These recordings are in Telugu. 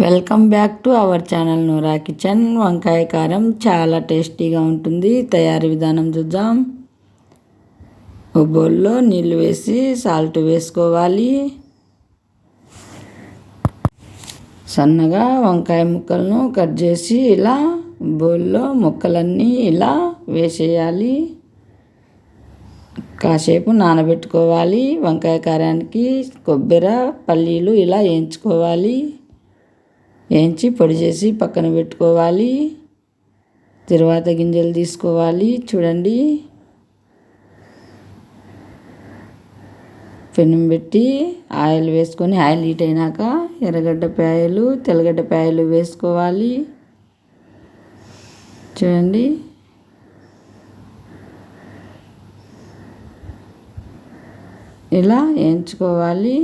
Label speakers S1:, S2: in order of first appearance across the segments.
S1: Welcome back to our channel Noora kitchen. వంకాయ కారం చాలా టేస్టీగా ఉంటుంది. తయారీ విధానం చూద్దాం. ఒక బౌల్లో నీళ్ళు వేసి సాల్ట్ వేసుకోవాలి. సన్నగా వంకాయ ముక్కలను కట్ చేసి ఇలా బౌల్లో ముక్కలన్నీ ఇలా వేసేయాలి. కాసేపు నానబెట్టుకోవాలి. వంకాయ కారానికి కొబ్బరి పల్లీలు ఇలా వేయించుకోవాలి. వేయించి పొడి చేసి పక్కన పెట్టుకోవాలి. తర్వాత గింజలు తీసుకోవాలి. చూడండి, పెనం పెట్టి ఆయిల్ వేసుకొని ఆయిల్ హీట్ అయినాక ఎర్రగడ్డ పాయలు తెల్లగడ్డ పాయలు వేసుకోవాలి. చూడండి, ఇలా వేయించుకోవాలి.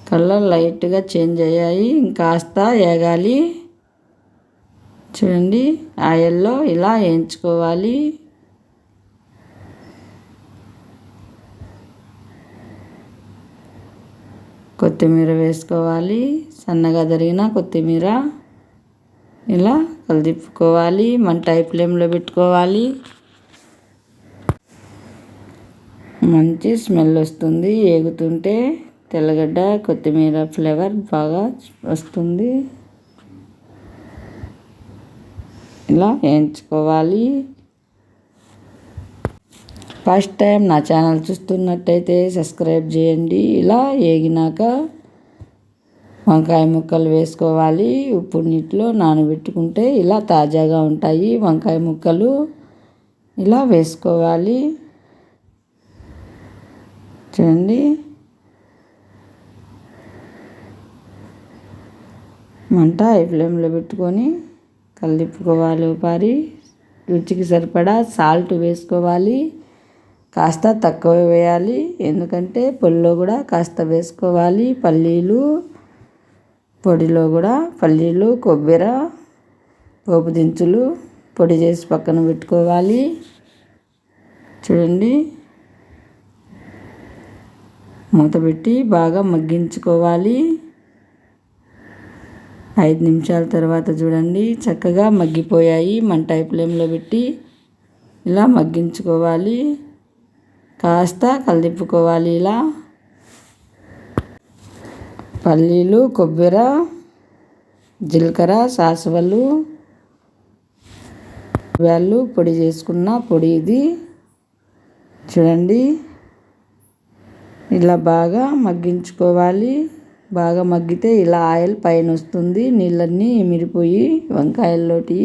S1: కలర్ లైట్గా చేంజ్ అయ్యాయి, ఇంకాస్త వేగాలి. చూడండి, ఆయిల్లో ఇలా వేయించుకోవాలి. కొత్తిమీర వేసుకోవాలి. సన్నగా తరిగిన కొత్తిమీర ఇలా కలిదిప్పుకోవాలి. మంట హై ఫ్లేమ్లో పెట్టుకోవాలి. మంచి స్మెల్ వస్తుంది వేగుతుంటే. తెల్లగడ్డ కొత్తిమీర ఫ్లేవర్ బాగా వస్తుంది. ఇలా వేయించుకోవాలి. ఫస్ట్ టైం నా ఛానల్ చూస్తున్నట్టయితే సబ్స్క్రైబ్ చేయండి. ఇలా వేగినాక వంకాయ ముక్కలు వేసుకోవాలి. ఉప్పు నీటిలో నానబెట్టుకుంటే ఇలా తాజాగా ఉంటాయి వంకాయ ముక్కలు. ఇలా వేసుకోవాలి. చూడండి, మంట హై ఫ్లేమ్లో పెట్టుకొని కలిపుకోవాలి. ఒకసారి రుచికి సరిపడా సాల్ట్ వేసుకోవాలి. కాస్త తక్కువ వేయాలి, ఎందుకంటే పొడిలో కూడా కాస్త వేసుకోవాలి. పల్లీలు పొడిలో కూడా పల్లీలు కొబ్బరి పోపు దినుసులు పొడి చేసి పక్కన పెట్టుకోవాలి. చూడండి, మూత పెట్టి బాగా మగ్గించుకోవాలి. 5 నిమిషాల తర్వాత చూడండి, చక్కగా మగ్గిపోయాయి. మంట హై ఫ్లేమ్లో పెట్టి ఇలా మగ్గించుకోవాలి. కాస్త కలిదిప్పుకోవాలి. ఇలా పల్లీలు కొబ్బరి జీలకర్ర సాసువలు వాళ్ళు పొడి చేసుకున్న పొడి ఇది. చూడండి, ఇలా బాగా మగ్గించుకోవాలి. బాగా మగ్గితే ఇలా ఆయిల్ పైన వస్తుంది. నీళ్ళన్నీ ఎమిరిపోయి వంకాయల్లోటి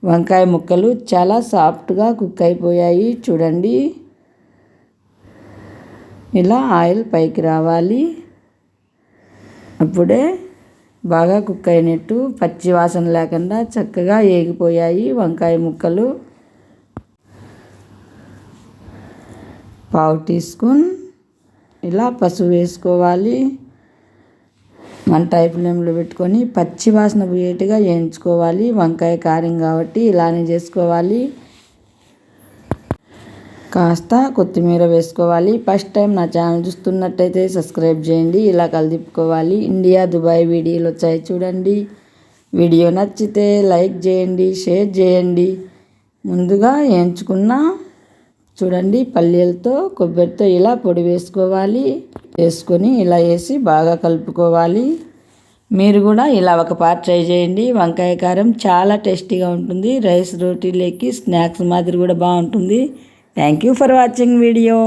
S1: వంకాయ ముక్కలు చాలా సాఫ్ట్గా కుక్ అయిపోయాయి. చూడండి, ఇలా ఆయిల్ పైకి రావాలి. అప్పుడే బాగా కుక్ అయినట్టు, పచ్చి వాసన లేకుండా చక్కగా వేగిపోయాయి వంకాయ ముక్కలు. 1/2 టీ స్పూన్ ఇలా పసుపు వేసుకోవాలి. మంట హై ఫ్లేమ్లో పెట్టుకొని పచ్చి వాసన పోయేట్టుగా వేయించుకోవాలి. వంకాయ కారం కాబట్టి ఇలానే చేసుకోవాలి. కాస్త కొత్తిమీర వేసుకోవాలి. ఫస్ట్ టైం నా ఛానల్ చూస్తున్నట్టయితే సబ్స్క్రైబ్ చేయండి. ఇలా కలిదిప్పుకోవాలి. ఇండియా దుబాయ్ వీడియోలు వచ్చాయి చూడండి. వీడియో నచ్చితే లైక్ చేయండి, షేర్ చేయండి. ముందుగా వేయించుకున్న చూడండి పల్లీలతో కొబ్బరితో ఇలా పొడి వేసుకోవాలి. వేసుకొని ఇలా వేసి బాగా కలుపుకోవాలి. మీరు కూడా ఇలా ఒకసారి ట్రై చేయండి. వంకాయ కారం చాలా టేస్టీగా ఉంటుంది. రైస్ రోటీలోకి స్నాక్స్ మాదిరి కూడా బాగుంటుంది. Thank you for watching video.